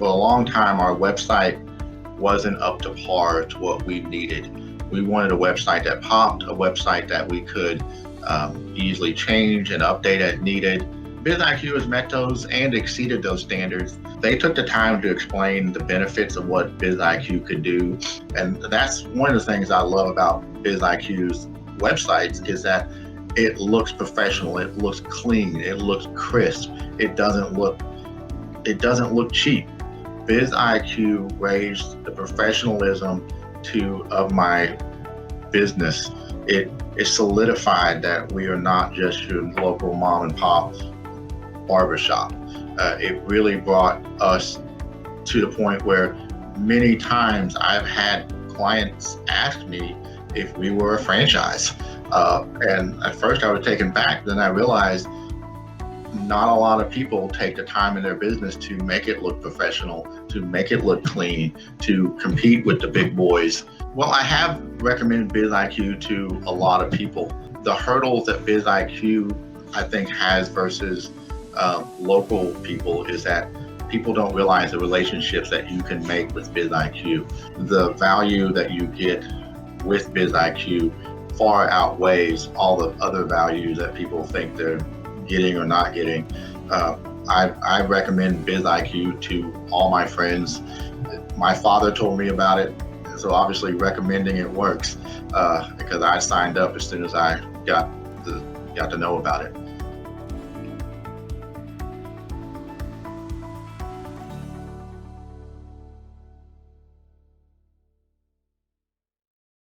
For a long time, our website wasn't up to par to what we needed. We wanted a website that popped, a website that we could easily change and update as needed. BizIQ has met those and exceeded those standards. They took the time to explain the benefits of what BizIQ could do. And that's one of the things I love about BizIQ's websites is that it looks professional, it looks clean, it looks crisp, it doesn't look cheap. BizIQ raised the professionalism of my business. It solidified that we are not just your local mom and pop barbershop. It really brought us to the point where many times I've had clients ask me if we were a franchise. And at first I was taken back, then I realized not a lot of people take the time in their business to make it look professional, to make it look clean, to compete with the big boys. Well, I have recommended BizIQ to a lot of people. The hurdles that BizIQ, I think, has versus local people is that people don't realize the relationships that you can make with BizIQ. The value that you get with BizIQ far outweighs all the other values that people think they're getting or not getting. I recommend BizIQ to all my friends. My father told me about it, so obviously recommending it works because I signed up as soon as I got to know about it.